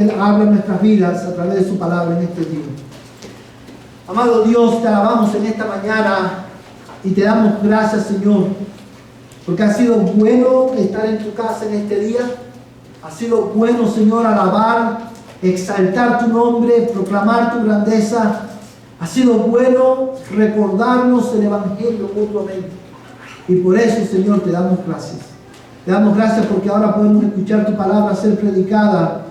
Él habla en nuestras vidas a través de su palabra en este día. Amado Dios, te alabamos en esta mañana y te damos gracias, Señor, porque ha sido bueno estar en tu casa en este día. Ha sido bueno, Señor, alabar, exaltar tu nombre, proclamar tu grandeza. Ha sido bueno recordarnos el Evangelio mutuamente. Y por eso, Señor, te damos gracias. Te damos gracias porque ahora podemos escuchar tu palabra ser predicada.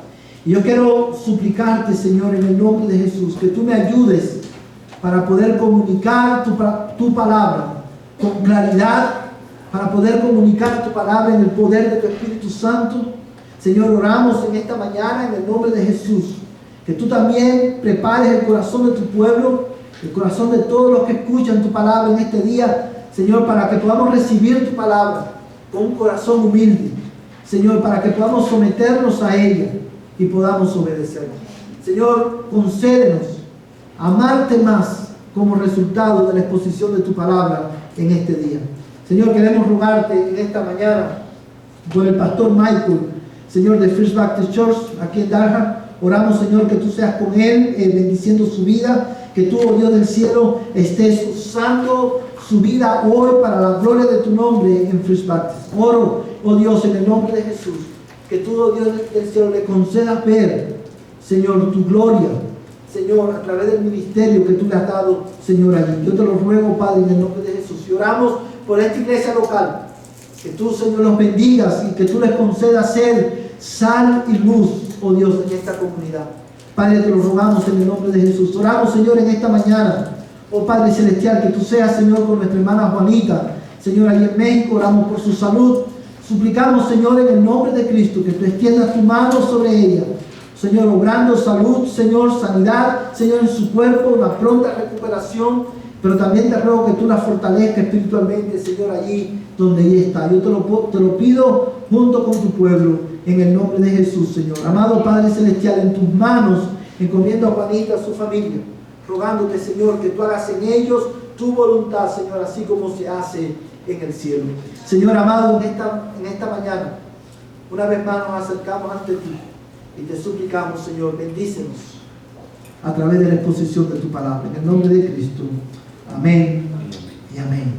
Y yo quiero suplicarte, Señor, en el nombre de Jesús, que tú me ayudes para poder comunicar tu palabra con claridad, para poder comunicar tu palabra en el poder de tu Espíritu Santo. Señor, oramos en esta mañana en el nombre de Jesús, que tú también prepares el corazón de tu pueblo, el corazón de todos los que escuchan tu palabra en este día, Señor, para que podamos recibir tu palabra con un corazón humilde, Señor, para que podamos someternos a ella y podamos obedecer. Señor, concédenos amarte más como resultado de la exposición de tu palabra en este día. Señor, queremos rogarte en esta mañana por el pastor Michael, Señor, de First Baptist Church, aquí en Dallas. Oramos, Señor, que tú seas con él, bendiciendo su vida, que tú, oh Dios del cielo, estés usando su vida hoy para la gloria de tu nombre en First Baptist. Oro, oh Dios, en el nombre de Jesús, que tú, oh Dios del cielo, le concedas ver, Señor, tu gloria, Señor, a través del ministerio que tú le has dado, Señor, allí. Yo te lo ruego, Padre, en el nombre de Jesús. Y oramos por esta iglesia local, que tú, Señor, los bendigas y que tú les concedas ser sal y luz, oh Dios, en esta comunidad. Padre, te lo rogamos en el nombre de Jesús. Oramos, Señor, en esta mañana, oh Padre Celestial, que tú seas, Señor, con nuestra hermana Juanita, Señor, ahí en México. Oramos por su salud. Suplicamos, Señor, en el nombre de Cristo, que tú extiendas tu mano sobre ella, Señor, obrando salud, Señor, sanidad, Señor, en su cuerpo, una pronta recuperación, pero también te ruego que tú la fortalezcas espiritualmente, Señor, allí donde ella está. Yo te lo pido junto con tu pueblo, en el nombre de Jesús, Señor. Amado Padre Celestial, en tus manos encomiendo a Juanita, a su familia, rogándote, Señor, que tú hagas en ellos tu voluntad, Señor, así como se hace en el cielo. Señor amado, en esta mañana, una vez más nos acercamos ante ti y te suplicamos, Señor, bendícenos a través de la exposición de tu palabra. En el nombre de Cristo. Amén y amén.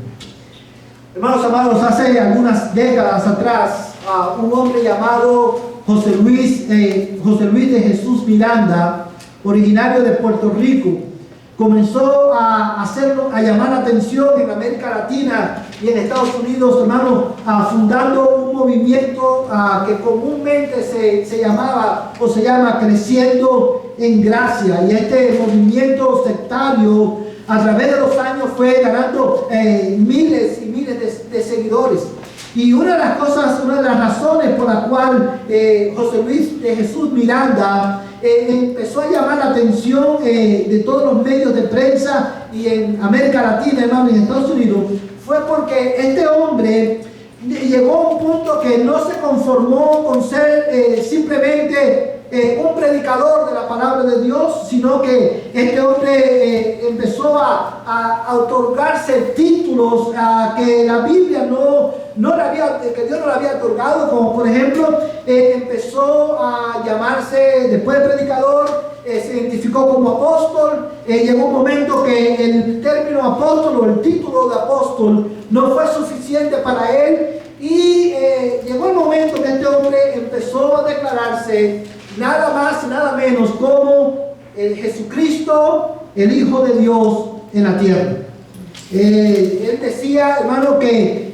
Hermanos amados, hace algunas décadas atrás, un hombre llamado José Luis de Jesús Miranda, originario de Puerto Rico, comenzó a llamar la atención en América Latina y en Estados Unidos, hermanos, fundando un movimiento que comúnmente se llamaba o se llama Creciendo en Gracia. Y este movimiento sectario, a través de los años, fue ganando miles y miles de seguidores. Y una de las razones por la cual José Luis de Jesús Miranda empezó a llamar la atención de todos los medios de prensa y en América Latina, hermano, y en Estados Unidos, fue porque este hombre llegó a un punto que no se conformó con ser simplemente un predicador de la palabra de Dios, sino que este hombre empezó a otorgarse títulos que la Biblia que Dios no le había otorgado, como por ejemplo empezó a llamarse, después de predicador, se identificó como apóstol. Llegó un momento que el término apóstol o el título de apóstol no fue suficiente para él, y llegó el momento que este hombre empezó a declararse nada más y nada menos como Jesucristo, el Hijo de Dios en la tierra. Él decía, hermano, que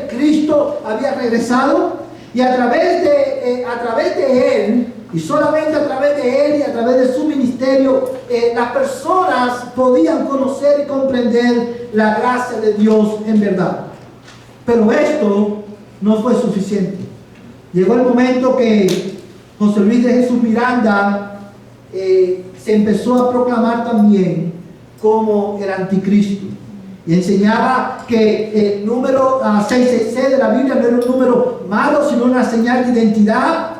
Cristo había regresado, y a través de él, y solamente a través de él y a través de su ministerio, las personas podían conocer y comprender la gracia de Dios en verdad. Pero esto no fue suficiente. Llegó el momento que José Luis de Jesús Miranda se empezó a proclamar también como el anticristo, y enseñaba que el número 666 de la Biblia no era un número malo, sino una señal de identidad.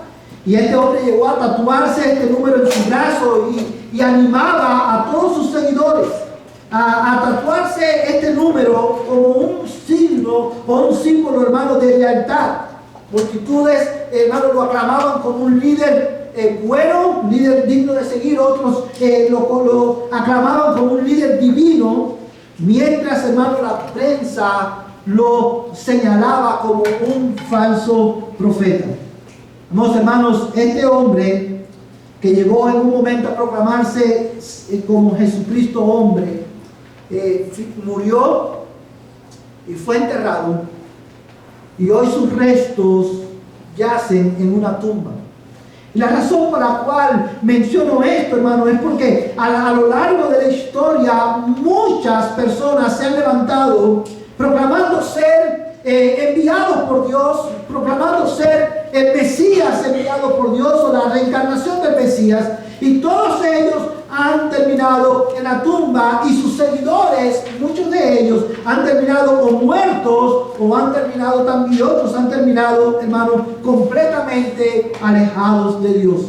Y este hombre llegó a tatuarse este número en su brazo y animaba a todos sus seguidores a tatuarse este número como un signo o un símbolo, hermano, de lealtad. multitudes, hermanos, lo aclamaban como un líder bueno, un líder digno de seguir. Otros lo aclamaban como un líder divino, mientras, hermanos, la prensa lo señalaba como un falso profeta. Amados hermanos, este hombre que llegó en un momento a proclamarse como Jesucristo hombre, murió y fue enterrado, y hoy sus restos yacen en una tumba. Y la razón por la cual menciono esto, hermano, es porque a lo largo de la historia muchas personas se han levantado proclamando ser enviados por Dios, proclamando ser el Mesías enviado por Dios, o la reencarnación del Mesías, y todos ellos han terminado en la tumba, y sus seguidores, muchos de ellos, han terminado o muertos, o han terminado también, otros han terminado, hermanos, completamente alejados de Dios.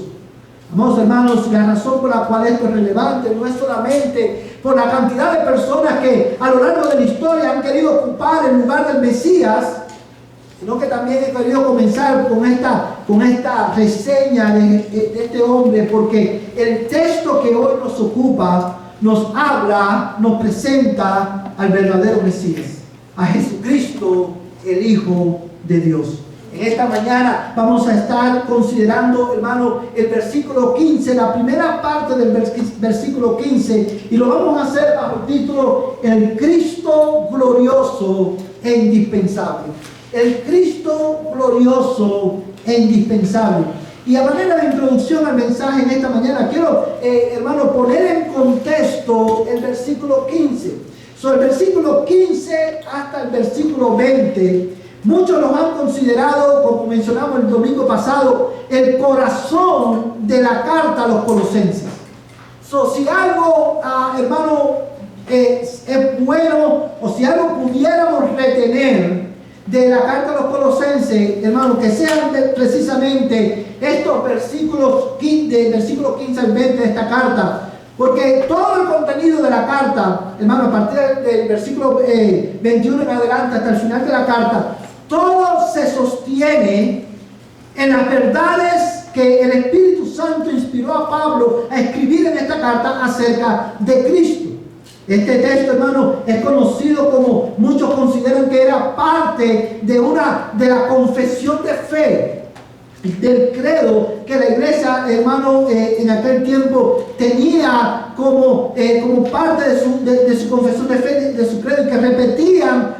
Amados hermanos, la razón por la cual esto es relevante no es solamente por la cantidad de personas que a lo largo de la historia han querido ocupar el lugar del Mesías, sino que también he querido comenzar con esta reseña de este hombre, porque el texto que hoy nos ocupa nos habla, nos presenta al verdadero Mesías, a Jesucristo, el Hijo de Dios. En esta mañana vamos a estar considerando, hermano, el versículo 15, la primera parte del versículo 15, y lo vamos a hacer bajo el título El Cristo glorioso e indispensable. El Cristo glorioso e indispensable. Y a manera de introducción al mensaje en esta mañana, quiero, hermano, poner en contexto el versículo 15. Sobre el versículo 15 hasta el versículo 20, muchos los han considerado, como mencionamos el domingo pasado, el corazón de la carta a los colosenses. Si algo, hermano, es bueno, o si algo pudiéramos retener de la carta a los colosenses, hermano, que sean precisamente estos versículos, del versículo 15 al 20 de esta carta, porque todo el contenido de la carta, hermano, a partir del versículo 21 en adelante hasta el final de la carta, todo se sostiene en las verdades que el Espíritu Santo inspiró a Pablo a escribir en esta carta acerca de Cristo. Este texto, hermano, es conocido como, muchos consideran que era parte de la confesión de fe, del credo que la iglesia, hermano, en aquel tiempo tenía como parte de su confesión de fe, de su credo, y que repetían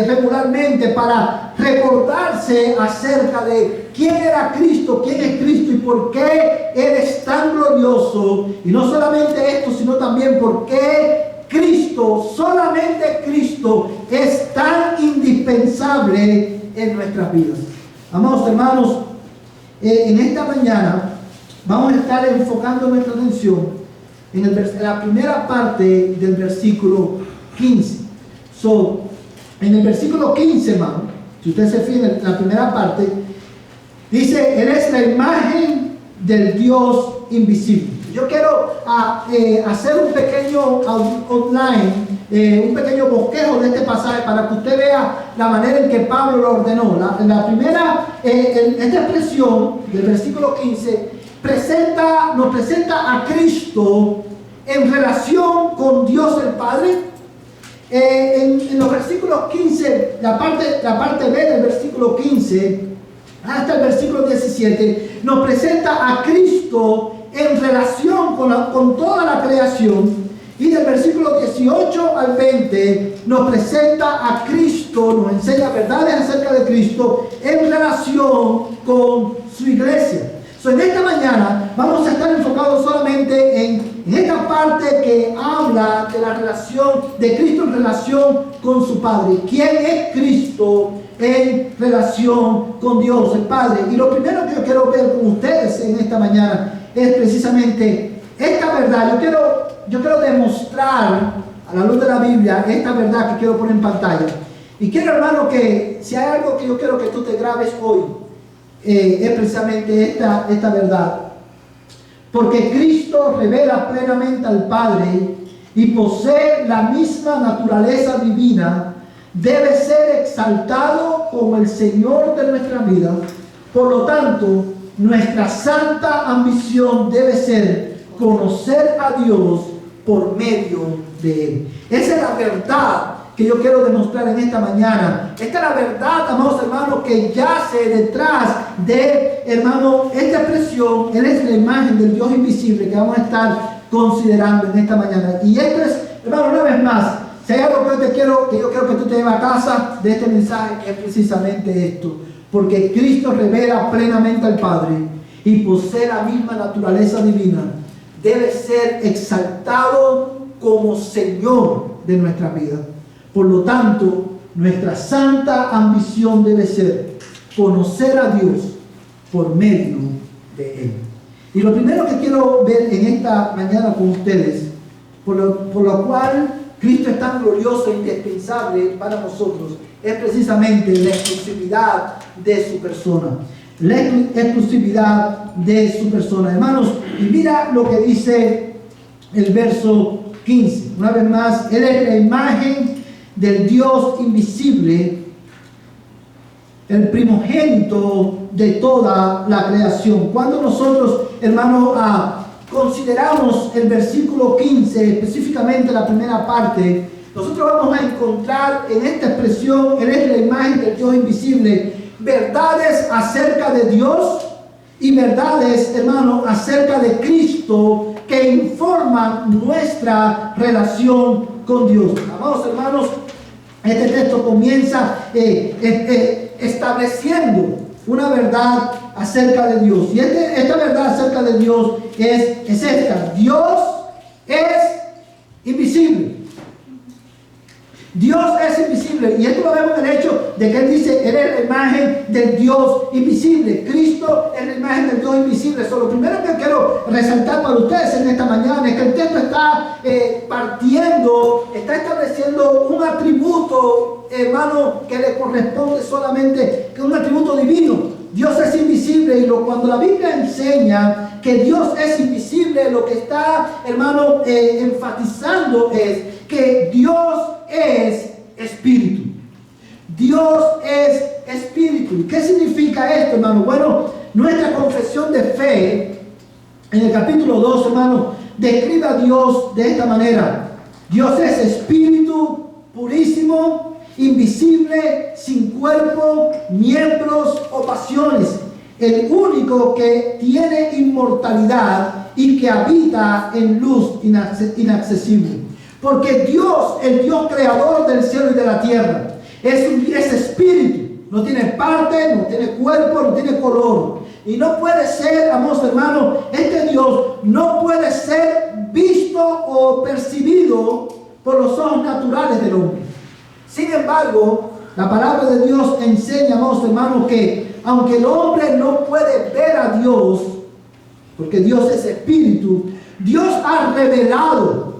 regularmente para recordarse acerca de quién era Cristo, quién es Cristo y por qué Él es tan glorioso. Y no solamente esto, sino también por qué Cristo, solamente Cristo, es tan indispensable en nuestras vidas. Amados hermanos, en esta mañana vamos a estar enfocando nuestra atención en la primera parte del versículo 15. En el versículo 15, hermano, si usted se fija en la primera parte, dice: Él es la imagen del Dios invisible. Yo quiero hacer un pequeño outline, un pequeño bosquejo de este pasaje para que usted vea la manera en que Pablo lo ordenó. La primera, esta expresión del versículo 15 nos presenta a Cristo en relación con Dios el Padre. En los versículos 15, la parte B del versículo 15 hasta el versículo 17 nos presenta a Cristo en relación con toda la creación, y del versículo 18 al 20 nos presenta a Cristo, nos enseña verdades acerca de Cristo en relación con su iglesia. En esta mañana vamos a estar enfocados solamente en esta parte que habla de la relación de Cristo en relación con su Padre. ¿Quién es Cristo en relación con Dios el Padre? Y lo primero que yo quiero ver con ustedes en esta mañana es precisamente esta verdad. Yo quiero demostrar a la luz de la Biblia esta verdad que quiero poner en pantalla. Y quiero, hermano, que si hay algo que yo quiero que tú te grabes hoy, es precisamente esta verdad. Porque Cristo revela plenamente al Padre y posee la misma naturaleza divina, debe ser exaltado como el Señor de nuestra vida. Por lo tanto, nuestra santa ambición debe ser conocer a Dios por medio de Él. Esa es la verdad que yo quiero demostrar en esta mañana. Esta es la verdad, amados hermanos, que yace detrás de, hermano, esta expresión. Él es la imagen del Dios invisible que vamos a estar considerando en esta mañana. Y esto es, hermano, una vez más, si hay algo que yo quiero que tú te lleves a casa de este mensaje, es precisamente esto. Porque Cristo revela plenamente al Padre y posee la misma naturaleza divina. Debe ser exaltado como Señor de nuestra vida. Por lo tanto, nuestra santa ambición debe ser conocer a Dios por medio de Él. Y lo primero que quiero ver en esta mañana con ustedes, por lo cual Cristo es tan glorioso e indispensable para nosotros, es precisamente la exclusividad de su persona. La exclusividad de su persona. Hermanos, y mira lo que dice el verso 15. Una vez más, Él es la imagen del Dios invisible, el primogénito de toda la creación. Cuando nosotros, hermanos, consideramos el versículo 15, específicamente la primera parte, nosotros vamos a encontrar en esta expresión, Él es la imagen del Dios invisible, verdades acerca de Dios y verdades, hermanos, acerca de Cristo que informan nuestra relación con Dios. Amados hermanos, este texto comienza estableciendo una verdad acerca de Dios. Y esta verdad acerca de Dios es esta: Dios es invisible. Dios es invisible. Y esto lo vemos en el hecho de que Él dice: Él es la imagen del Dios invisible. Cristo es la imagen del Dios invisible. Eso, lo primero que quiero resaltar para ustedes en esta mañana es que el texto está está estableciendo un atributo, hermano, que le corresponde solamente, que es un atributo divino. Dios es invisible, y cuando la Biblia enseña que Dios es invisible, lo que está, hermano, enfatizando es que Dios es espíritu. Dios es espíritu. ¿Qué significa esto, hermano? Bueno, nuestra confesión de fe, en el capítulo 2, hermano, describe a Dios de esta manera: Dios es espíritu purísimo, invisible, sin cuerpo, miembros o pasiones, el único que tiene inmortalidad y que habita en luz inaccesible. Porque Dios, el Dios creador del cielo y de la tierra, es espíritu, no tiene parte, no tiene cuerpo, no tiene color. Y no puede ser, amados hermanos, este Dios no puede ser visto o percibido por los ojos naturales del hombre. Sin embargo, la palabra de Dios enseña, amados hermanos, que aunque el hombre no puede ver a Dios, porque Dios es espíritu, Dios ha revelado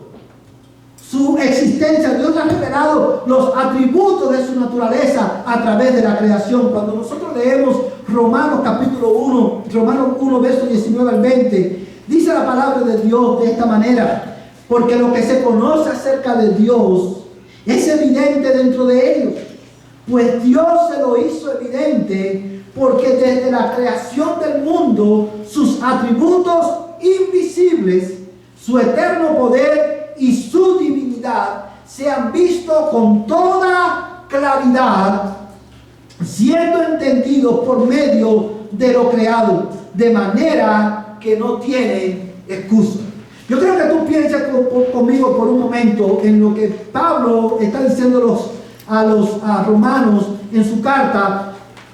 su existencia. Dios ha revelado los atributos de su naturaleza a través de la creación. Cuando nosotros leemos Romanos capítulo 1, Romanos 1, verso 19 al 20, dice la palabra de Dios de esta manera: porque lo que se conoce acerca de Dios es evidente dentro de ellos, pues Dios se lo hizo evidente, porque desde la creación del mundo sus atributos invisibles, su eterno poder y su divinidad se han visto con toda claridad, siendo entendidos por medio de lo creado, de manera que no tienen excusa. Yo creo que tú pienses conmigo por un momento en lo que Pablo está diciendo a los romanos en su carta.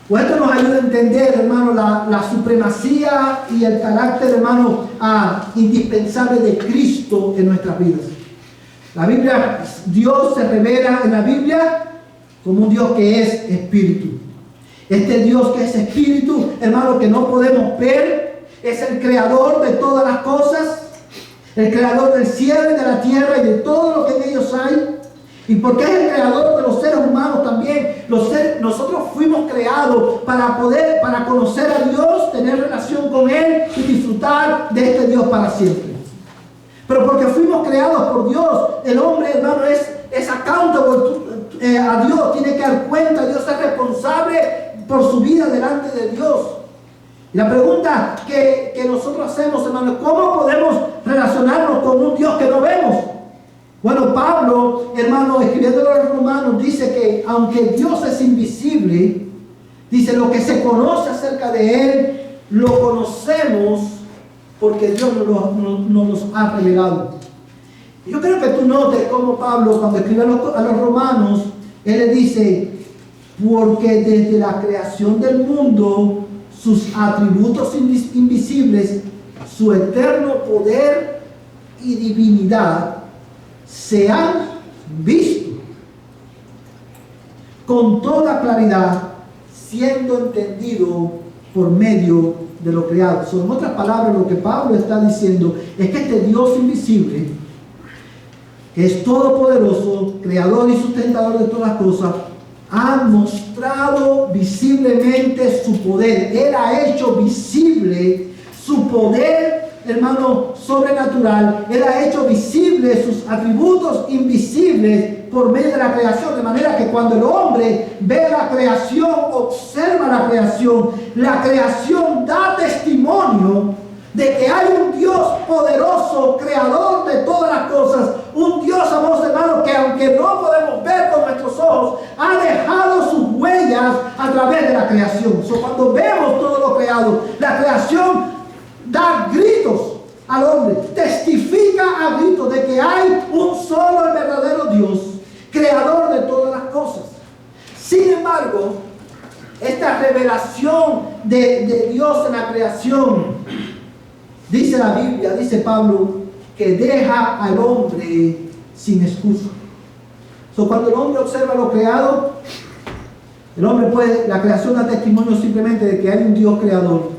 Pues esto nos ayuda a entender, hermano, la supremacía y el carácter, hermano, indispensable de Cristo en nuestras vidas. La Biblia, Dios se revela en la Biblia como un Dios que es espíritu. Este Dios que es espíritu, hermano, que no podemos ver, es el creador de todas las cosas, el creador del cielo y de la tierra y de todo lo que en ellos hay. Y porque es el creador de los seres humanos también. Nosotros fuimos creados para conocer a Dios, tener relación con Él y disfrutar de este Dios para siempre. Pero porque fuimos creados por Dios, el hombre, hermano, es accountable, a Dios, tiene que dar cuenta, Dios es responsable por su vida delante de Dios. Y la pregunta que nosotros hacemos, hermanos, ¿cómo podemos relacionarnos con un Dios que no vemos? Bueno, Pablo, hermano, escribiendo a los romanos, dice que aunque Dios es invisible, dice lo que se conoce acerca de Él, lo conocemos porque Dios nos los ha revelado. Yo creo que tú notes cómo Pablo, cuando escribe a los romanos, él le dice, porque desde la creación del mundo, sus atributos invisibles, su eterno poder y divinidad, se han visto con toda claridad, siendo entendido por medio de lo creado. En otras palabras, lo que Pablo está diciendo es que este Dios invisible, que es todopoderoso, creador y sustentador de todas las cosas, ha mostrado visiblemente su poder. Él ha hecho visible su poder, hermano, sobrenatural. Él ha hecho visible sus atributos invisibles por medio de la creación, de manera que cuando el hombre ve la creación, observa la creación da testimonio de que hay un Dios poderoso, creador de todas las cosas, un Dios, amados hermanos, que aunque no podemos ver con nuestros ojos, ha dejado sus huellas a través de la creación. Cuando vemos todo lo creado, la creación da gritos al hombre, testifica a gritos de que hay un solo y verdadero Dios, creador de todas las cosas. Sin embargo, esta revelación de Dios en la creación, dice la Biblia, dice Pablo, que deja al hombre sin excusa. Cuando el hombre observa lo creado, la creación da testimonio simplemente de que hay un Dios creador,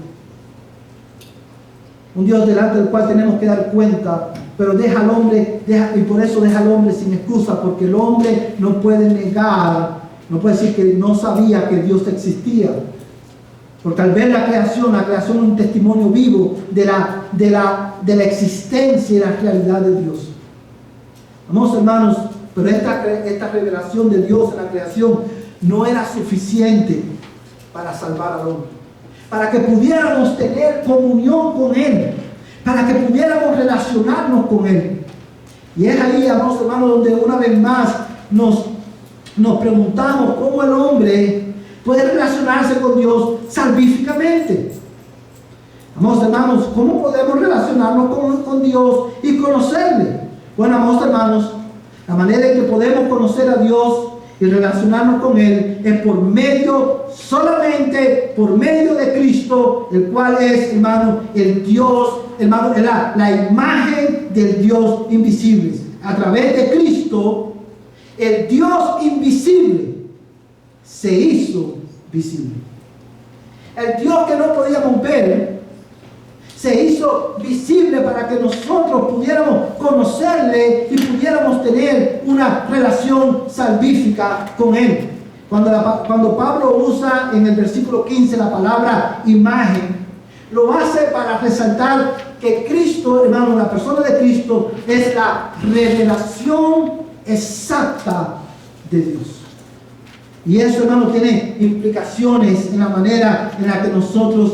un Dios delante del cual tenemos que dar cuenta, pero y por eso deja al hombre sin excusa, porque el hombre no puede negar, no puede decir que no sabía que Dios existía. Porque al ver la creación es un testimonio vivo de la existencia y la realidad de Dios. Amados hermanos, pero esta revelación de Dios en la creación no era suficiente para salvar al hombre, para que pudiéramos tener comunión con Él, para que pudiéramos relacionarnos con Él. Y es ahí, amados hermanos, donde una vez más nos preguntamos cómo el hombre puede relacionarse con Dios salvíficamente. Amados hermanos, ¿cómo podemos relacionarnos con Dios y conocerle? Bueno, amados hermanos, la manera en que podemos conocer a Dios y relacionarnos con Él es solamente por medio de Cristo, el cual es, hermano, el Dios, hermano, la imagen del Dios invisible. A través de Cristo, el Dios invisible se hizo visible. El Dios que no podíamos ver se hizo visible para que nosotros pudiéramos conocerle y pudiéramos tener una relación salvífica con Él. Cuando Pablo usa en el versículo 15 la palabra imagen, lo hace para resaltar que Cristo, hermano, la persona de Cristo es la revelación exacta de Dios. Y eso, hermano, tiene implicaciones en la manera en la que nosotros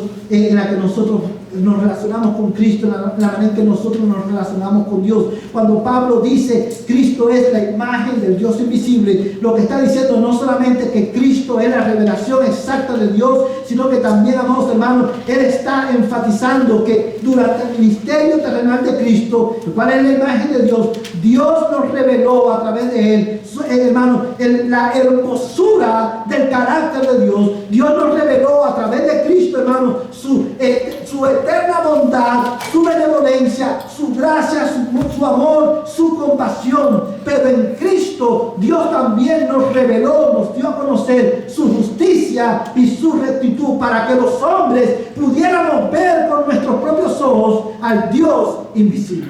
nos relacionamos con Cristo, en la manera en que nosotros nos relacionamos con Dios. Cuando Pablo dice Cristo es la imagen del Dios invisible, lo que está diciendo no solamente que Cristo es la revelación exacta de Dios, sino que también, amados hermanos, Él está enfatizando que durante el ministerio terrenal de Cristo, el cual es la imagen de Dios, Dios nos reveló a través de Él, hermano, la hermosura del carácter de Dios. Dios nos reveló a través de Cristo, hermano, su eterna bondad, su benevolencia, su gracia, su amor, su compasión. Pero en Cristo Dios también nos reveló, nos dio a conocer su justicia y su rectitud, para que los hombres pudiéramos ver con nuestros propios ojos al Dios invisible.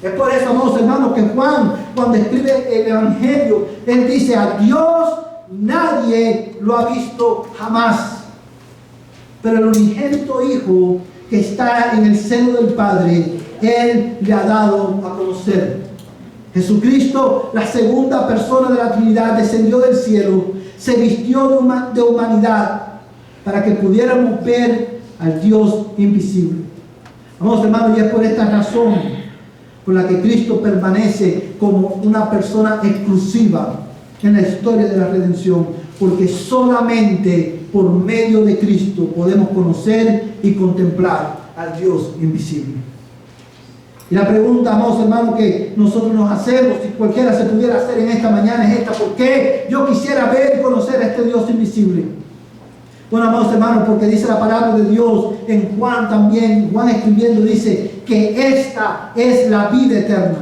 Es por eso, amados hermanos, que Juan, cuando escribe el Evangelio, él dice: a Dios nadie lo ha visto jamás, pero el unigénito Hijo que está en el seno del Padre, Él le ha dado a conocer. Jesucristo, la segunda persona de la Trinidad, descendió del cielo, se vistió de humanidad para que pudiéramos ver al Dios invisible. Vamos, hermanos, y es por esta razón por la que Cristo permanece como una persona exclusiva en la historia de la redención, porque solamente por medio de Cristo podemos conocer y contemplar al Dios invisible. Y la pregunta, amados hermanos, que nosotros nos hacemos, si cualquiera se pudiera hacer en esta mañana, es esta: ¿por qué yo quisiera ver y conocer a este Dios invisible? Bueno, amados hermanos, porque dice la palabra de Dios en Juan también, Juan escribiendo dice que esta es la vida eterna.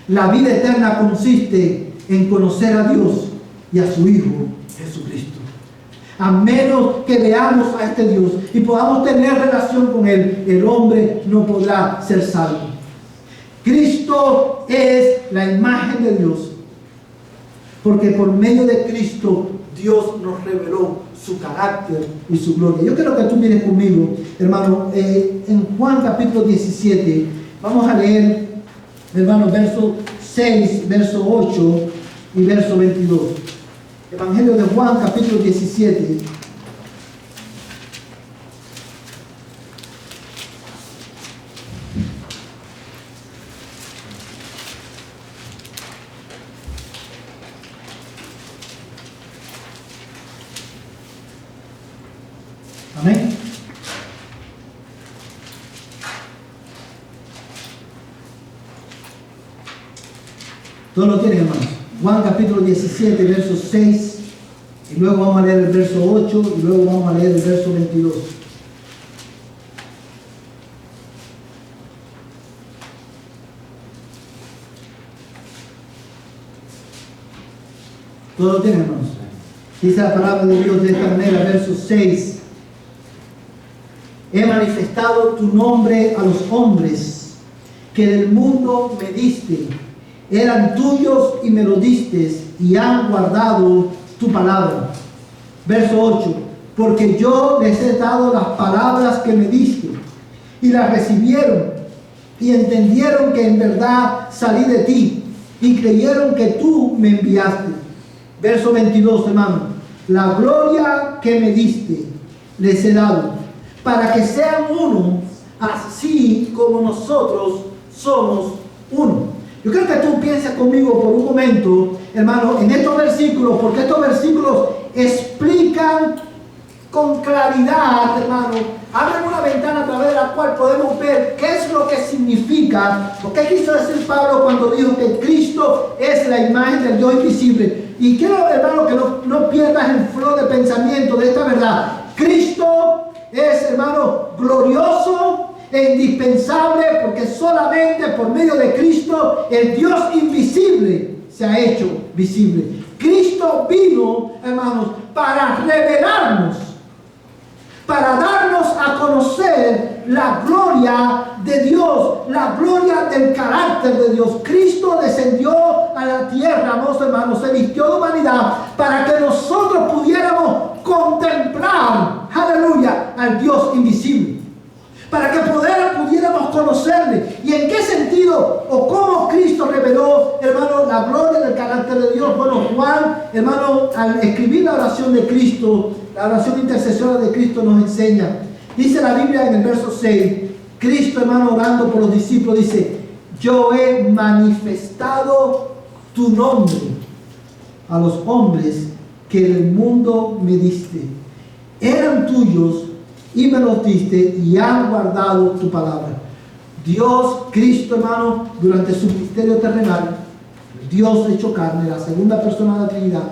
La vida eterna consiste en conocer a Dios y a su Hijo Jesucristo. A menos que veamos a este Dios y podamos tener relación con Él, el hombre no podrá ser salvo. Cristo es la imagen de Dios, porque por medio de Cristo Dios nos reveló su carácter y su gloria. Yo quiero que tú mires conmigo, hermano, en Juan capítulo 17, vamos a leer, hermano, verso 6, verso 8 y verso 22. Evangelio de Juan capítulo 17. Amén. Todos lo tienen, hermanos. Juan capítulo 17, verso 6, y luego vamos a leer el verso 8, y luego vamos a leer el verso 22. Todos lo tienen, hermanos. Dice la palabra de Dios de esta manera, verso 6. He manifestado tu nombre a los hombres que del mundo me diste. Eran tuyos y me lo diste, y han guardado tu palabra. Verso 8. Porque yo les he dado las palabras que me diste, y las recibieron, y entendieron que en verdad salí de ti, y creyeron que tú me enviaste. Verso 22, hermano. La gloria que me diste les he dado, para que sean uno, así como nosotros somos uno. Yo creo que tú pienses conmigo por un momento, hermano, en estos versículos, porque estos versículos explican con claridad, hermano, abren una ventana a través de la cual podemos ver qué es lo que significa, lo que quiso decir Pablo cuando dijo que Cristo es la imagen del Dios invisible. Y quiero, hermano, que no pierdas el flow de pensamiento de esta verdad. Cristo es, hermano, glorioso e indispensable, porque solamente por medio de Cristo el Dios invisible se ha hecho visible. Cristo vino, hermanos, para revelarnos, para darnos a conocer la gloria de Dios, la gloria del carácter de Dios. Cristo descendió a la tierra, amados hermanos, se vistió de humanidad para que nosotros pudiéramos contemplar, aleluya, al Dios invisible, para que pudiéramos conocerle. ¿Y en qué sentido o cómo Cristo reveló, hermano, la gloria del carácter de Dios? Bueno, Juan, hermano, al escribir la oración de Cristo, la oración intercesora de Cristo, nos enseña. Dice la Biblia en el verso 6, Cristo, hermano, orando por los discípulos, dice: yo he manifestado tu nombre a los hombres que del mundo me diste. Eran tuyos y me los diste, y han guardado tu palabra. Dios, Cristo, hermano, durante su ministerio terrenal, Dios hecho carne, la segunda persona de la Trinidad,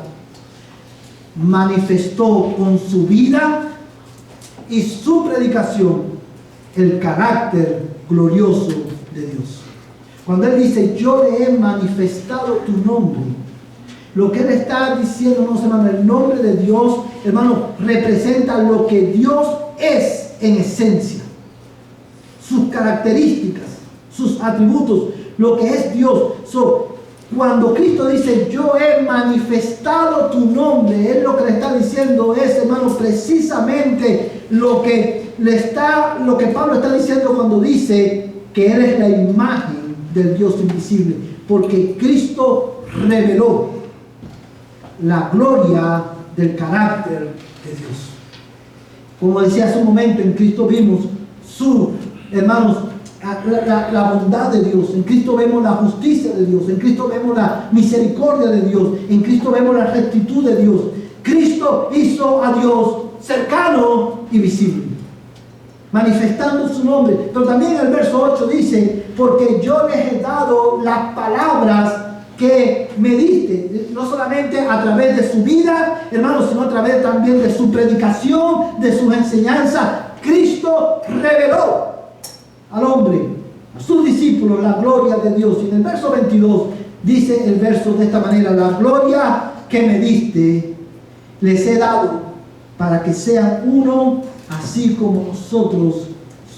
manifestó con su vida y su predicación el carácter glorioso de Dios. Cuando Él dice: yo le he manifestado tu nombre, lo que Él está diciendo, no, hermano, el nombre de Dios, hermano, representa lo que Dios es en esencia, sus características, sus atributos, lo que es Dios. Cuando Cristo dice: yo he manifestado tu nombre, Él lo que le está diciendo es, hermano, precisamente lo que Pablo está diciendo cuando dice que Él es la imagen del Dios invisible. porque Cristo reveló la gloria del carácter de Dios. Como decía hace un momento, en Cristo vimos hermanos, la bondad de Dios. En Cristo vemos la justicia de Dios. En Cristo vemos la misericordia de Dios. En Cristo vemos la rectitud de Dios. Cristo hizo a Dios cercano y visible, manifestando su nombre. Pero también el verso 8 dice: porque yo les he dado las palabras que me diste, no solamente a través de su vida, hermanos, sino a través también de su predicación, de sus enseñanzas. Cristo reveló al hombre, a sus discípulos, la gloria de Dios. Y en el verso 22 dice el verso de esta manera: la gloria que me diste les he dado, para que sean uno, así como nosotros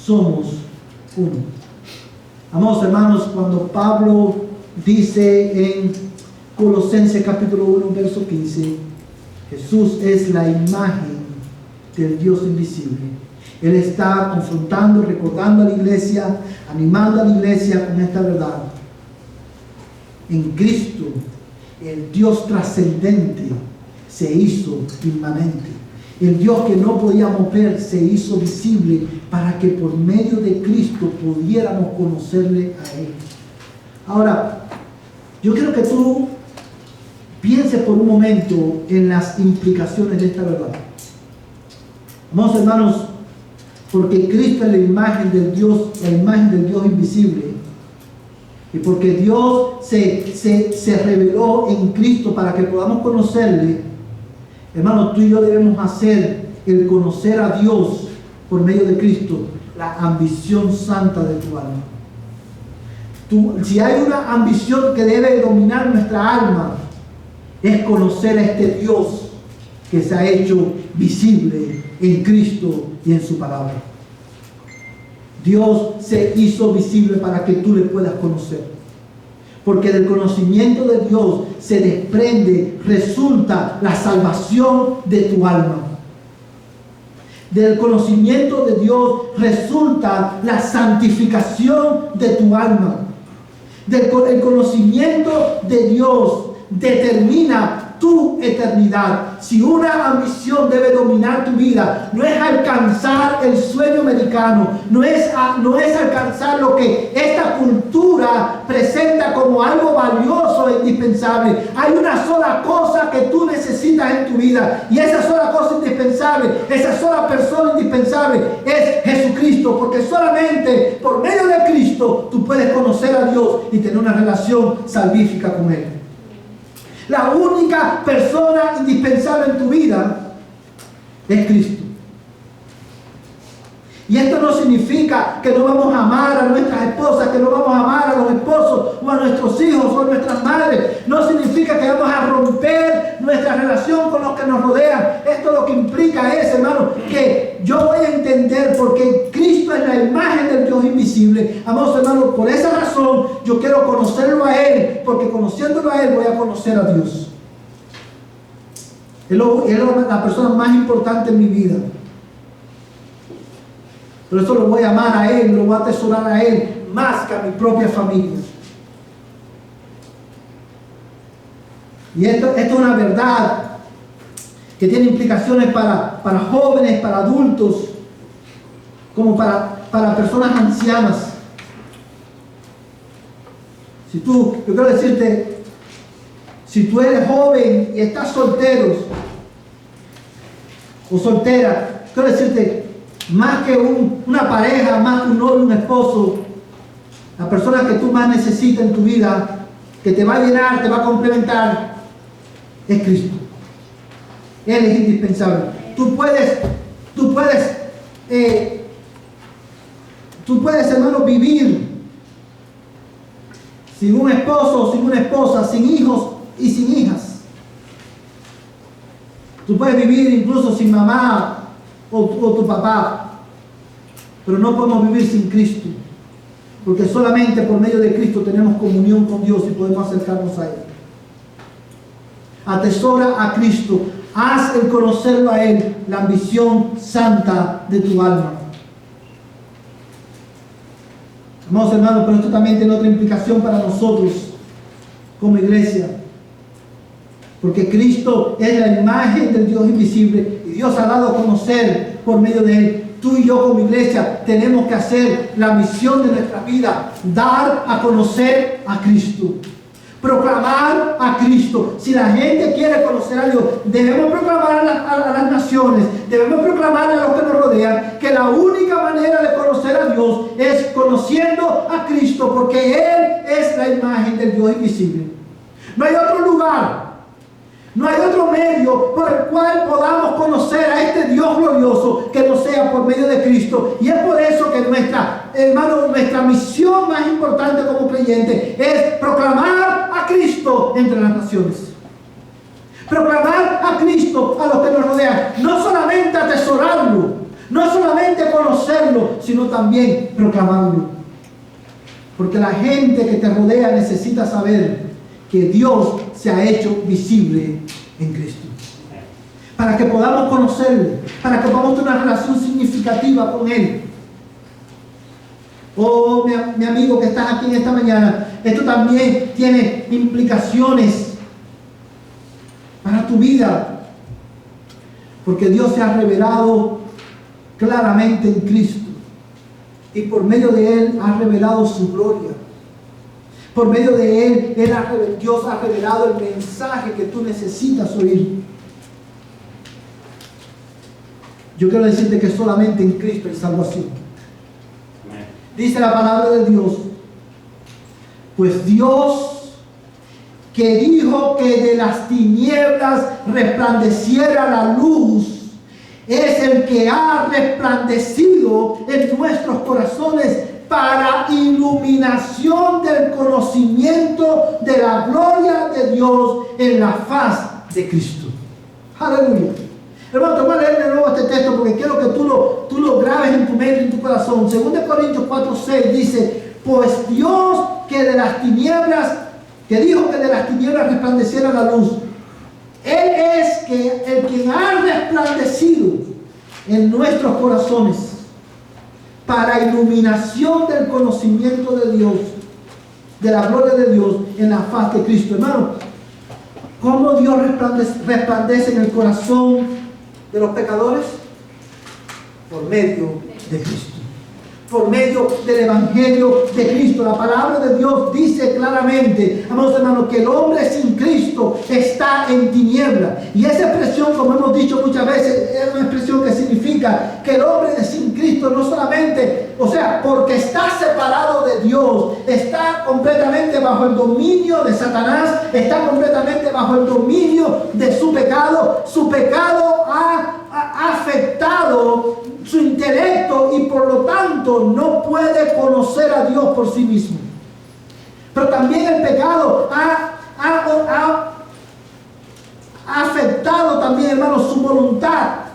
somos uno. Amados hermanos, cuando Pablo dice en Colosenses capítulo 1, verso 15, Jesús es la imagen del Dios invisible, Él está confrontando, recordando a la iglesia, animando a la iglesia con esta verdad. En Cristo, el Dios trascendente se hizo inmanente. El Dios que no podíamos ver se hizo visible para que por medio de Cristo pudiéramos conocerle a Él. Ahora, yo quiero que tú pienses por un momento en las implicaciones de esta verdad. Amados hermanos, porque Cristo es la imagen del Dios invisible, y porque Dios se reveló en Cristo para que podamos conocerle, hermanos, tú y yo debemos hacer el conocer a Dios por medio de Cristo la ambición santa de tu alma. Si hay una ambición que debe dominar nuestra alma, es conocer a este Dios que se ha hecho visible en Cristo y en su palabra. Dios se hizo visible para que tú le puedas conocer, porque del conocimiento de Dios se desprende, resulta la salvación de tu alma. Del conocimiento de Dios resulta la santificación de tu alma. El conocimiento de Dios determina tu eternidad. Si una ambición debe dominar tu vida, no es alcanzar el sueño americano, no es alcanzar lo que esta cultura presenta como algo valioso e indispensable. Hay una sola cosa que tú necesitas en tu vida, y esa sola cosa indispensable, esa sola persona indispensable es Jesucristo, porque solamente por medio de Cristo tú puedes conocer a Dios y tener una relación salvífica con Él. La única persona indispensable en tu vida es Cristo. Y esto no significa que no vamos a amar a nuestras esposas, que no vamos a amar a los esposos o a nuestros hijos o a nuestras madres. No significa que vamos a romper nuestra relación con los que nos rodean. Esto lo que implica es, hermano, que yo voy a entender porque Cristo es la imagen del Dios invisible. Amados hermanos, por esa razón yo quiero conocerlo a Él, porque conociéndolo a Él voy a conocer a Dios. Él es la persona más importante en mi vida. Por eso lo voy a amar a Él, lo voy a atesorar a Él más que a mi propia familia. Y esto es una verdad que tiene implicaciones para jóvenes, para adultos, como para personas ancianas. Yo quiero decirte, si tú eres joven y estás soltero o soltera, quiero decirte, más que una pareja, más que un novio, un esposo, la persona que tú más necesitas en tu vida, que te va a llenar, te va a complementar, es Cristo. Él es indispensable. Tú puedes, hermano, vivir sin un esposo, sin una esposa, sin hijos y sin hijas. Tú puedes vivir incluso sin mamá o tu papá, pero no podemos vivir sin Cristo, porque solamente por medio de Cristo tenemos comunión con Dios y podemos acercarnos a Él. Atesora a Cristo, haz el conocerlo a Él la ambición santa de tu alma. Amados hermanos, pero esto también tiene otra implicación para nosotros, como iglesia. Porque Cristo es la imagen del Dios invisible y Dios ha dado a conocer por medio de Él. Tú y yo como iglesia tenemos que hacer la misión de nuestra vida, dar a conocer a Cristo, proclamar a Cristo. Si la gente quiere conocer a Dios, debemos proclamar a las naciones, debemos proclamar a los que nos rodean que la única manera de conocer a Dios es conociendo a Cristo, porque Él es la imagen del Dios invisible. No hay otro lugar, no hay otro medio por el cual podamos conocer a este Dios glorioso que no sea por medio de Cristo. Y es por eso que nuestra misión más importante como creyente es proclamar a Cristo entre las naciones. Proclamar a Cristo a los que nos rodean. No solamente atesorarlo, no solamente conocerlo, sino también proclamarlo. Porque la gente que te rodea necesita saber que Dios se ha hecho visible en Cristo. Para que podamos conocerle, para que podamos tener una relación significativa con Él. Oh, mi amigo que estás aquí en esta mañana, esto también tiene implicaciones para tu vida. Porque Dios se ha revelado claramente en Cristo. Y por medio de Él ha revelado su gloria. Por medio de Él, Dios ha revelado el mensaje que tú necesitas oír. Yo quiero decirte que solamente en Cristo hay salvación. Dice la palabra de Dios: pues Dios, que dijo que de las tinieblas resplandeciera la luz, es el que ha resplandecido en nuestros corazones para iluminación del conocimiento de la gloria de Dios en la faz de Cristo. Aleluya. Hermano, te voy a leer de nuevo este texto porque quiero que tú lo grabes en tu mente y en tu corazón. 2 Corintios 4:6 dice: pues Dios que dijo que de las tinieblas resplandeciera la luz, Él es el quien ha resplandecido en nuestros corazones para iluminación del conocimiento de Dios, de la gloria de Dios en la faz de Cristo. Hermano, ¿cómo Dios resplandece en el corazón de los pecadores? Por medio de Cristo. Por medio del Evangelio de Cristo. La palabra de Dios dice claramente, amados hermanos, que el hombre sin Cristo está en tiniebla. Y esa expresión, como hemos dicho muchas veces, es una expresión que significa que el hombre sin Cristo no solamente, porque está separado de Dios, está completamente bajo el dominio de Satanás, está completamente bajo el dominio de su pecado. Su pecado ha afectado su intelecto y por lo tanto no puede conocer a Dios por sí mismo. Pero también el pecado ha afectado también, hermanos, su voluntad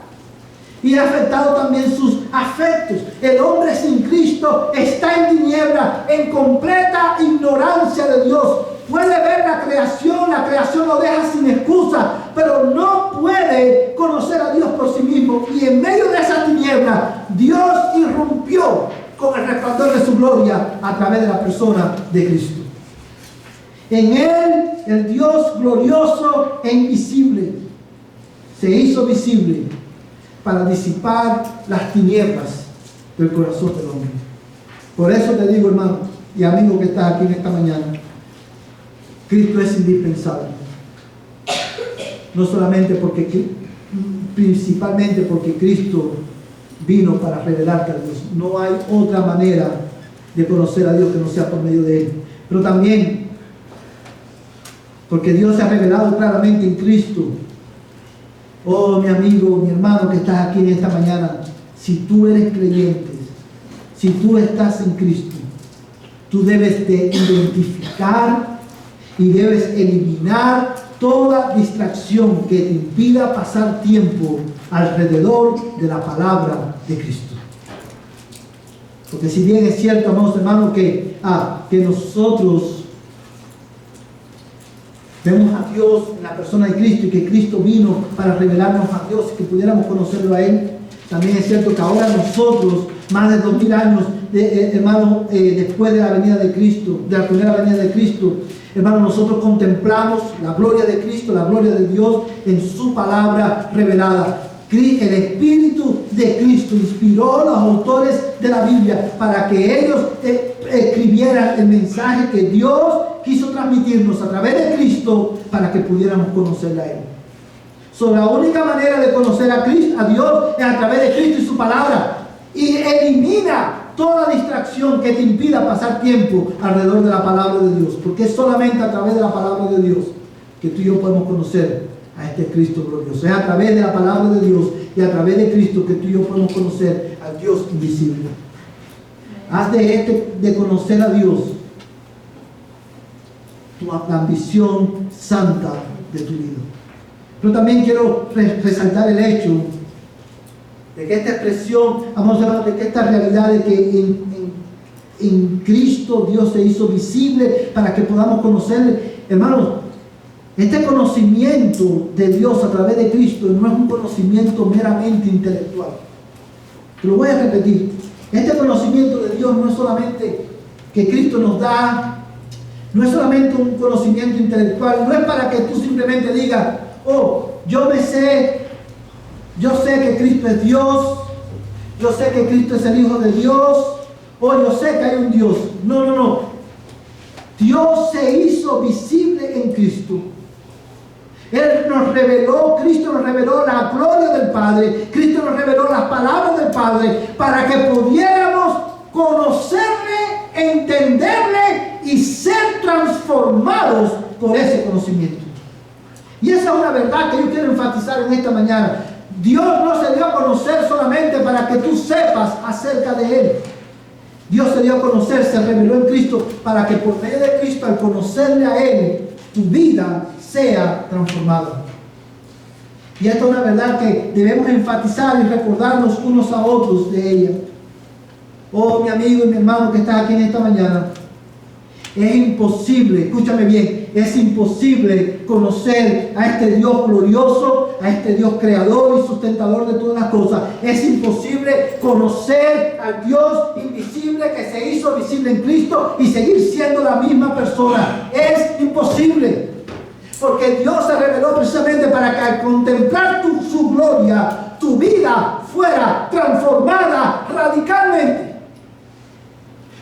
y ha afectado también sus afectos. El hombre sin Cristo está en tiniebla, en completa ignorancia de Dios. Puede ver la creación lo deja sin excusa, pero no puede conocer a Dios por sí mismo. Y en medio de esa tiniebla, Dios irrumpió con el resplandor de su gloria a través de la persona de Cristo. En Él, el Dios glorioso e invisible se hizo visible para disipar las tinieblas del corazón del hombre. Por eso te digo, hermano y amigo que estás aquí en esta mañana, Cristo es indispensable. No solamente principalmente porque Cristo vino para revelarte a Dios. No hay otra manera de conocer a Dios que no sea por medio de Él. Pero también porque Dios se ha revelado claramente en Cristo. Oh, mi amigo, mi hermano que estás aquí en esta mañana, si tú eres creyente, si tú estás en Cristo, tú debes de identificar y debes eliminar toda distracción que te impida pasar tiempo alrededor de la palabra de Cristo. Porque si bien es cierto, amados hermanos, que nosotros vemos a Dios en la persona de Cristo y que Cristo vino para revelarnos a Dios y que pudiéramos conocerlo a Él, también es cierto que ahora nosotros, más de 2000 años hermano, después de la venida de Cristo, de la primera venida de Cristo, hermano, nosotros contemplamos la gloria de Cristo, la gloria de Dios en su palabra revelada. El Espíritu de Cristo inspiró a los autores de la Biblia para que ellos escribieran el mensaje que Dios quiso transmitirnos a través de Cristo para que pudiéramos conocerle a Él. La única manera de conocer a Cristo, a Dios, es a través de Cristo y su palabra. Y elimina toda distracción que te impida pasar tiempo alrededor de la palabra de Dios, porque es solamente a través de la palabra de Dios que tú y yo podemos conocer a este Cristo glorioso. Es a través de la palabra de Dios y a través de Cristo que tú y yo podemos conocer al Dios invisible. Haz de conocer a Dios la ambición santa de tu vida. Pero también quiero resaltar el hecho de que esta expresión, vamos a hablar de que esta realidad de que en Cristo Dios se hizo visible para que podamos conocerle. Hermanos, este conocimiento de Dios a través de Cristo no es un conocimiento meramente intelectual. Te lo voy a repetir. Este conocimiento de Dios no es solamente que Cristo nos da, no es solamente un conocimiento intelectual, no es para que tú simplemente digas, oh, yo sé que Cristo es Dios, yo sé que Cristo es el Hijo de Dios, o yo sé que hay un Dios. No. Dios se hizo visible en Cristo. Él nos reveló, Cristo nos reveló la gloria del Padre, Cristo nos reveló las palabras del Padre para que pudiéramos conocerle, entenderle y ser transformados por ese conocimiento. Y esa es una verdad que yo quiero enfatizar en esta mañana. Dios no se dio a conocer solamente para que tú sepas acerca de Él. Dios se dio a conocer, se reveló en Cristo para que por medio de Cristo, al conocerle a Él, tu vida sea transformada. Y esta es una verdad que debemos enfatizar y recordarnos unos a otros de ella. Oh, mi amigo y mi hermano que estás aquí en esta mañana, es imposible, escúchame bien, es imposible conocer a este Dios glorioso, a este Dios creador y sustentador de todas las cosas. Es imposible conocer al Dios invisible que se hizo visible en Cristo y seguir siendo la misma persona. Es imposible. Porque Dios se reveló precisamente para que al contemplar su gloria, tu vida fuera transformada radicalmente.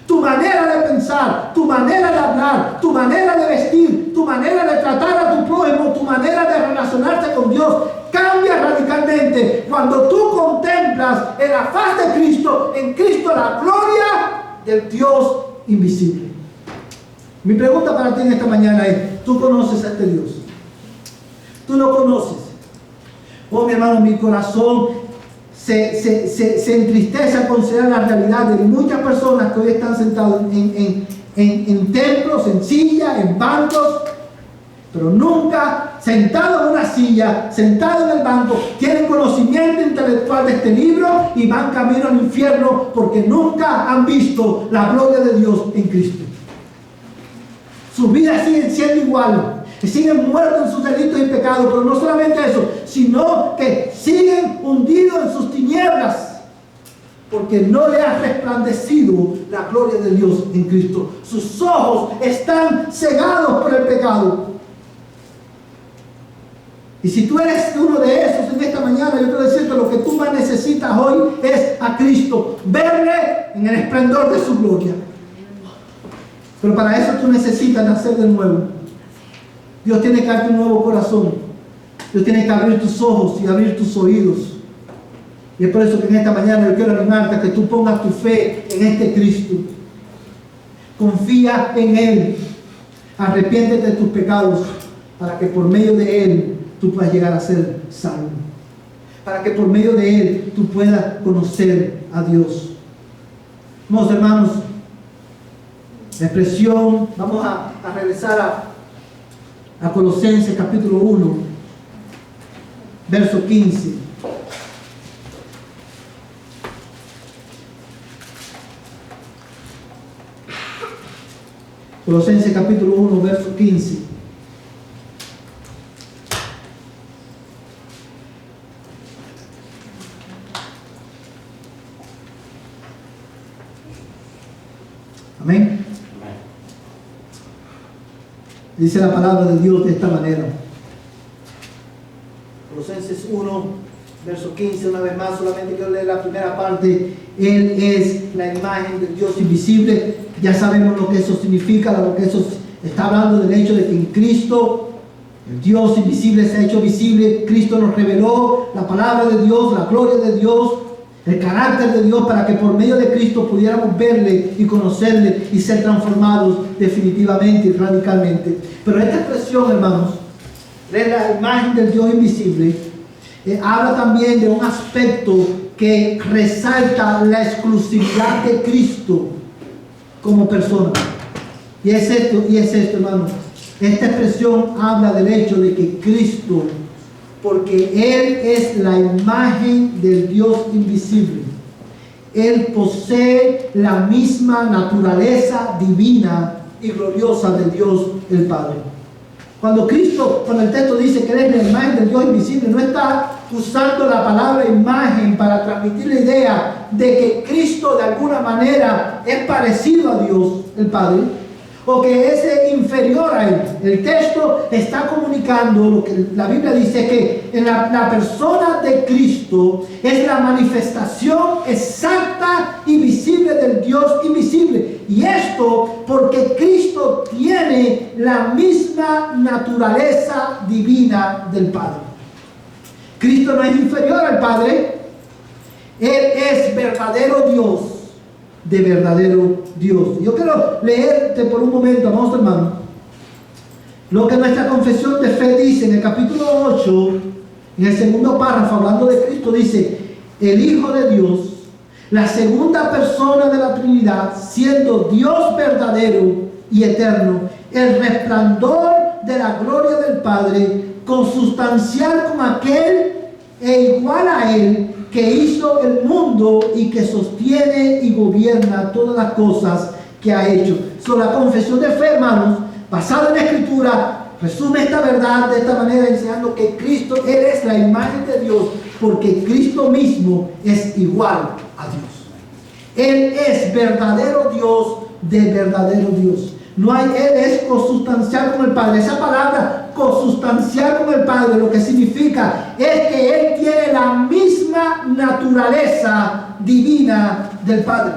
Tu manera de pensar, tu manera de hablar, tu manera de vestir, tu manera de tratar a tu prójimo, tu manera de relacionarte con Dios cambia radicalmente cuando tú contemplas en la faz de Cristo, en Cristo la gloria del Dios invisible. Mi pregunta para ti en esta mañana es, ¿tú conoces a este Dios? ¿Tú lo conoces? Oh, mi hermano, mi corazón se entristece al considerar la realidad de muchas personas que hoy están sentados en templos, en sillas, en bancos, pero nunca sentados en una silla, sentados en el banco, tienen conocimiento intelectual de este libro y van camino al infierno porque nunca han visto la gloria de Dios en Cristo. Sus vidas siguen siendo iguales. Que siguen muertos en sus delitos y pecados, pero no solamente eso, sino que siguen hundidos en sus tinieblas, porque no le ha resplandecido la gloria de Dios en Cristo. Sus ojos están cegados por el pecado. Y si tú eres uno de esos en esta mañana, yo quiero decirte lo que tú más necesitas hoy es a Cristo, verle en el esplendor de su gloria. Pero para eso tú necesitas nacer de nuevo. Dios tiene que darte un nuevo corazón. Dios tiene que abrir tus ojos y abrir tus oídos. Y es por eso que en esta mañana yo quiero animarte a que tú pongas tu fe en este Cristo. Confía en Él. Arrepiéntete de tus pecados para que por medio de Él tú puedas llegar a ser salvo. Para que por medio de Él tú puedas conocer a Dios. Vamos, hermanos, la expresión, vamos a regresar a Colosenses capítulo 1, verso 15. Colosenses capítulo 1, verso 15. Amén. Dice la palabra de Dios de esta manera. Colosenses 1, verso 15, una vez más, solamente quiero leer la primera parte. Él es la imagen del Dios invisible. Ya sabemos lo que eso significa, lo que eso está hablando del hecho de que en Cristo el Dios invisible se ha hecho visible. Cristo nos reveló la palabra de Dios, la gloria de Dios, el carácter de Dios, para que por medio de Cristo pudiéramos verle y conocerle y ser transformados definitivamente y radicalmente. Pero esta expresión, hermanos, de la imagen del Dios invisible, habla también de un aspecto que resalta la exclusividad de Cristo como persona. Y es esto, hermanos. Esta expresión habla del hecho de que Cristo, porque Él es la imagen del Dios invisible, Él posee la misma naturaleza divina y gloriosa de Dios el Padre. Cuando el texto dice que Él es la imagen del Dios invisible, no está usando la palabra imagen para transmitir la idea de que Cristo de alguna manera es parecido a Dios el Padre, o que es inferior a Él. El texto está comunicando lo que la Biblia dice, que en la persona de Cristo es la manifestación exacta y visible del Dios invisible. Y esto porque Cristo tiene la misma naturaleza divina del Padre. Cristo no es inferior al Padre. Él es verdadero Dios, de verdadero Dios. Yo quiero leerte por un momento, amados hermanos, lo que nuestra confesión de fe dice en el capítulo 8, en el segundo párrafo, hablando de Cristo, dice: el Hijo de Dios, la segunda persona de la Trinidad, siendo Dios verdadero y eterno, el resplandor de la gloria del Padre, consustancial con aquel e igual a Él, que hizo el mundo y que sostiene y gobierna todas las cosas que ha hecho. La confesión de fe, hermanos, basada en la Escritura, resume esta verdad de esta manera, enseñando que Cristo, Él es la imagen de Dios, porque Cristo mismo es igual a Dios. Él es verdadero Dios de verdadero Dios. Él es consustancial con el Padre. Esa palabra consustancial con el Padre, lo que significa es que Él tiene la misma naturaleza divina del Padre.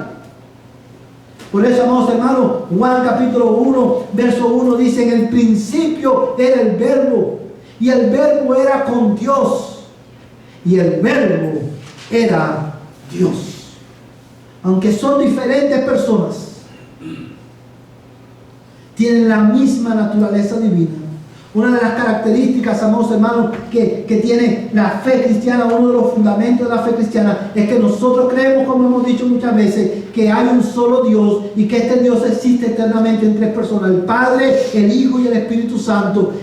Por eso, amados hermanos, Juan capítulo 1, verso 1 dice: en el principio era el Verbo, y el Verbo era con Dios, y el Verbo era Dios. Aunque son diferentes personas, tienen la misma naturaleza divina. Una de las características, amados hermanos, que tiene la fe cristiana, uno de los fundamentos de la fe cristiana, es que nosotros creemos, como hemos dicho muchas veces, que hay un solo Dios y que este Dios existe eternamente en tres personas: el Padre, el Hijo y el Espíritu Santo.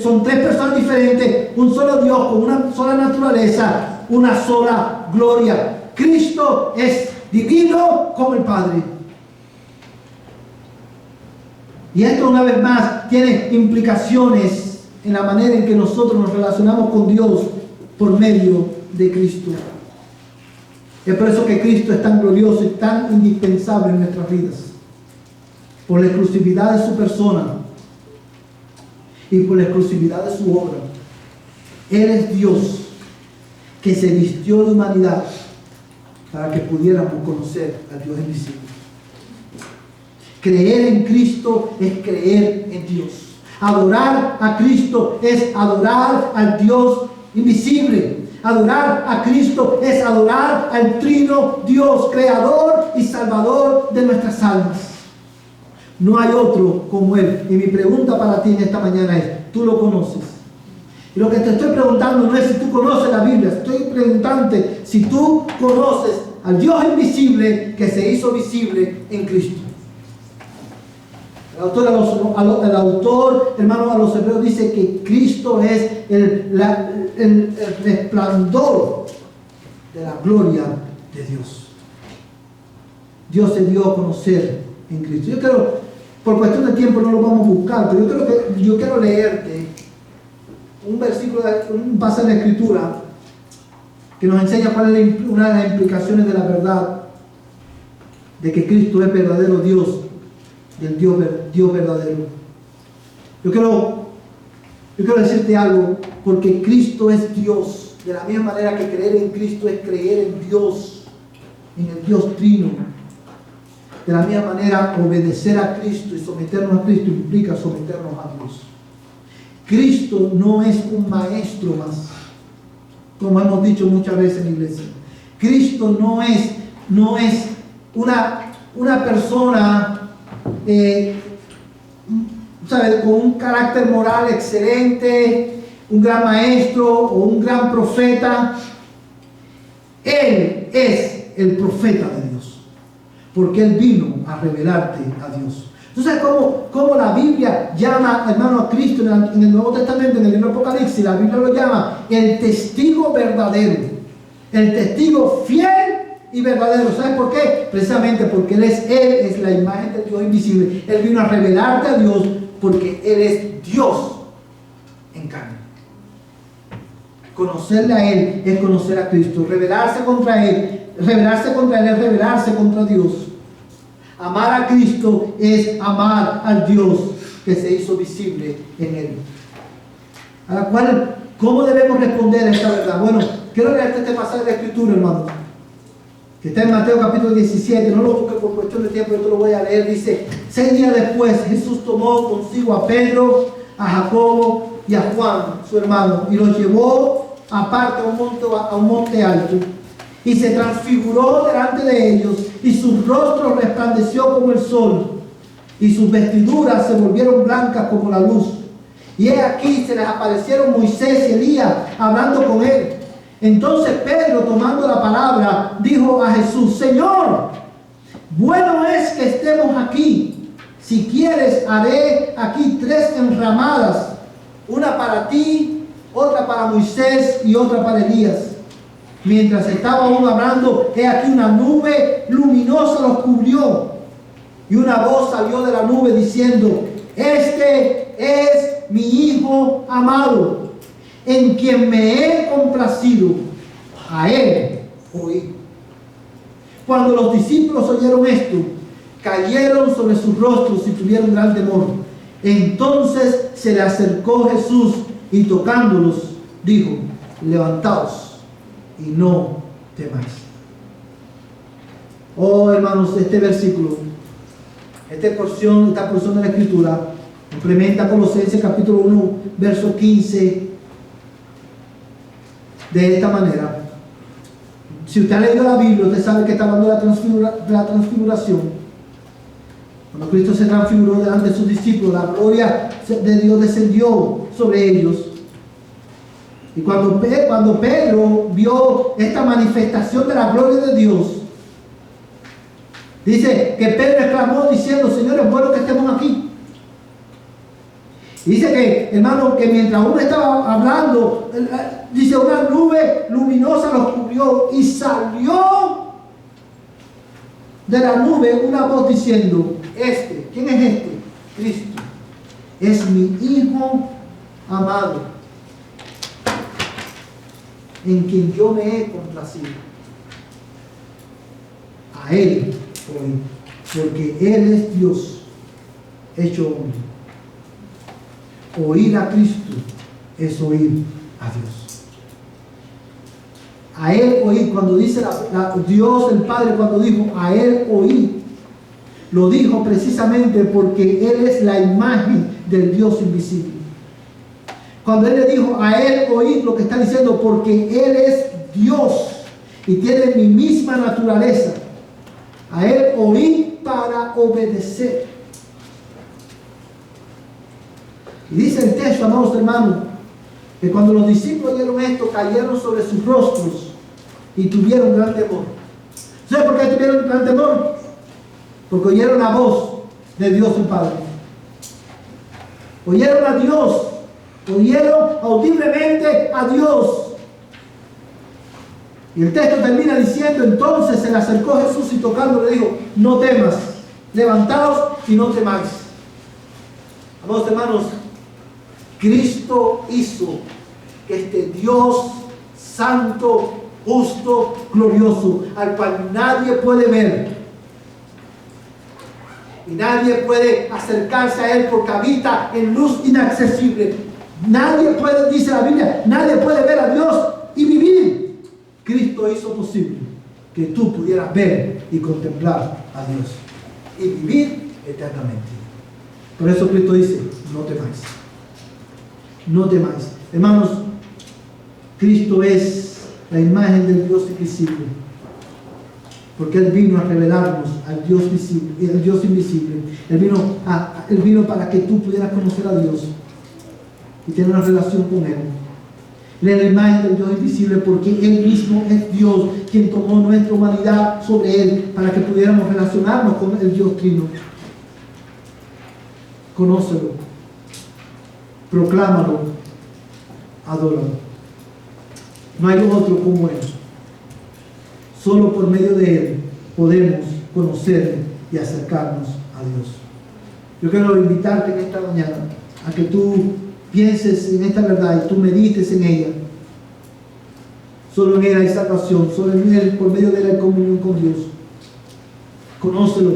Son tres personas diferentes, un solo Dios con una sola naturaleza, una sola gloria. Cristo es divino como el Padre. Y esto, una vez más, tiene implicaciones en la manera en que nosotros nos relacionamos con Dios por medio de Cristo. Es por eso que Cristo es tan glorioso y tan indispensable en nuestras vidas, por la exclusividad de su persona y por la exclusividad de su obra. Él es Dios que se vistió de humanidad para que pudiéramos conocer al Dios invisible. Creer en Cristo es creer en Dios. Adorar a Cristo es adorar al Dios invisible. Adorar a Cristo es adorar al trino Dios, creador y salvador de nuestras almas. No hay otro como Él. Y mi pregunta para ti en esta mañana es: ¿tú lo conoces? Y lo que te estoy preguntando no es si tú conoces la Biblia, estoy preguntándote si tú conoces al Dios invisible que se hizo visible en Cristo. El autor, hermano, a los hebreos dice que Cristo es el resplandor de la gloria de Dios. Dios se dio a conocer en Cristo. Yo quiero, por cuestión de tiempo no lo vamos a buscar, pero yo quiero leerte un versículo, un pasaje de la Escritura que nos enseña cuál es una de las implicaciones de la verdad de que Cristo es verdadero Dios, del Dios verdadero. Yo quiero decirte algo, porque Cristo es Dios, de la misma manera que creer en Cristo es creer en Dios, en el Dios Trino. De la misma manera, obedecer a Cristo y someternos a Cristo implica someternos a Dios. Cristo no es un maestro más, como hemos dicho muchas veces en la iglesia. Cristo no es una persona con un carácter moral excelente, un gran maestro o un gran profeta. Él es el profeta de Dios, porque Él vino a revelarte a Dios. ¿Tú sabes cómo la Biblia llama, hermano, a Cristo en el Nuevo Testamento, en el libro de Apocalipsis? La Biblia lo llama el testigo verdadero, el testigo fiel y verdadero. ¿Sabes por qué? Precisamente porque Él es la imagen del Dios invisible. Él vino a revelarte a Dios porque Él es Dios en carne. Conocerle a Él es conocer a Cristo. Revelarse contra Él es revelarse contra Dios. Amar a Cristo es amar al Dios que se hizo visible en Él. A la cual, ¿cómo debemos responder a esta verdad? Bueno, quiero leerte este pasaje de la Escritura, hermano, que está en Mateo capítulo 17. No lo busques por cuestión de tiempo, yo te lo voy a leer. Dice: 6 días después, Jesús tomó consigo a Pedro, a Jacobo y a Juan, su hermano, y los llevó aparte a un monte alto. Y se transfiguró delante de ellos, y su rostro resplandeció como el sol, y sus vestiduras se volvieron blancas como la luz. Y he aquí se les aparecieron Moisés y Elías hablando con él. Entonces Pedro, tomando la palabra, dijo a Jesús: Señor, bueno es que estemos aquí. Si quieres, haré aquí 3 enramadas, una para ti, otra para Moisés y otra para Elías. Mientras estaba aún hablando, he aquí una nube luminosa los cubrió, y una voz salió de la nube diciendo: Este es mi Hijo amado, en quien me he complacido, a Él oí. Cuando los discípulos oyeron esto, cayeron sobre sus rostros y tuvieron gran temor. Entonces se le acercó Jesús y tocándolos dijo: levantaos y no temáis. Oh, hermanos, este versículo, esta porción de la Escritura complementa Colosenses capítulo 1 verso 15 de esta manera. Si usted ha leído la Biblia, usted sabe que está hablando de la transfiguración. Cuando Cristo se transfiguró delante de sus discípulos, la gloria de Dios descendió sobre ellos. Y cuando Pedro vio esta manifestación de la gloria de Dios, dice que Pedro exclamó diciendo: Señor, es bueno que estemos aquí. Y dice que, hermano, que mientras uno estaba hablando, dice, una nube luminosa los cubrió y salió de la nube una voz diciendo: ¿quién es este? Cristo. Es mi Hijo amado, en quien yo me he complacido. A Él oí, porque Él es Dios hecho hombre. Oír a Cristo es oír a Dios. A Él oí, cuando dice Dios el Padre, cuando dijo a Él oí, lo dijo precisamente porque Él es la imagen del Dios invisible. Cuando Él le dijo a Él oí, lo que está diciendo, porque Él es Dios y tiene mi misma naturaleza. A Él oí para obedecer. Y dice el texto, amados hermanos, que cuando los discípulos oyeron esto, cayeron sobre sus rostros y tuvieron gran temor. ¿Sabe por qué tuvieron gran temor? Porque oyeron la voz de Dios el Padre. Oyeron a Dios. Oyeron audiblemente a Dios. Y el texto termina diciendo: entonces se le acercó Jesús y tocándole le dijo: no temas, levantaos y no temáis. Amados hermanos, Cristo hizo que este Dios santo, justo, glorioso, al cual nadie puede ver, Y nadie puede acercarse a Él porque habita en luz inaccesible. Nadie puede, dice la Biblia, nadie puede ver a Dios y vivir. Cristo hizo posible que tú pudieras ver y contemplar a Dios y vivir eternamente. Por eso Cristo dice, no temáis. No temáis. Hermanos, Cristo es la imagen del Dios invisible. Porque Él vino a revelarnos al Dios visible, el Dios invisible. Él vino para que tú pudieras conocer a Dios y tener una relación con Él. Él es la imagen del Dios invisible porque Él mismo es Dios, quien tomó nuestra humanidad sobre Él para que pudiéramos relacionarnos con el Dios Trino. Conócelo, proclámalo, adóralo. No hay otro como Él. Solo por medio de Él podemos conocer y acercarnos a Dios. Yo quiero invitarte en esta mañana a que tú pienses en esta verdad y tú medites en ella. Solo en Él hay salvación, solo en Él, por medio de Él hay comunión con Dios. Conócelo.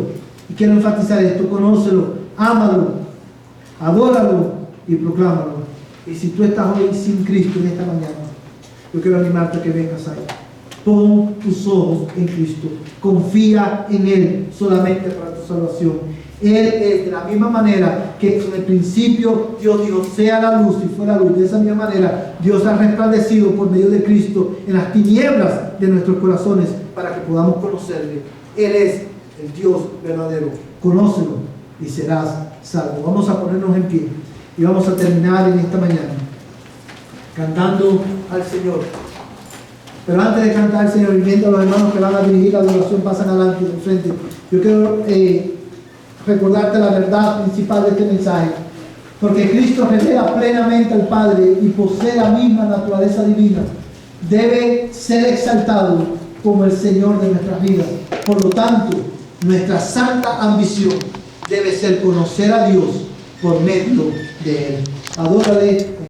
Y quiero enfatizar esto, conócelo, ámalo, adóralo y proclámalo. Y si tú estás hoy sin Cristo en esta mañana, yo quiero animarte a que vengas ahí. Pon tus ojos en Cristo. Confía en Él solamente para tu salvación. Él es de la misma manera que en el principio Dios dijo, sea la luz, y fue la luz. De esa misma manera Dios ha resplandecido por medio de Cristo en las tinieblas de nuestros corazones para que podamos conocerle. Él es el Dios verdadero. Conócelo y serás salvo. Vamos a ponernos en pie y vamos a terminar en esta mañana cantando al Señor. Pero antes de cantar al Señor y viendo a los hermanos que van a dirigir la adoración, pasan adelante y de frente, yo quiero recordarte la verdad principal de este mensaje. Porque Cristo revela plenamente al Padre y posee la misma naturaleza divina. Debe ser exaltado como el Señor de nuestras vidas. Por lo tanto, nuestra santa ambición debe ser conocer a Dios por medio de Él. Adórale.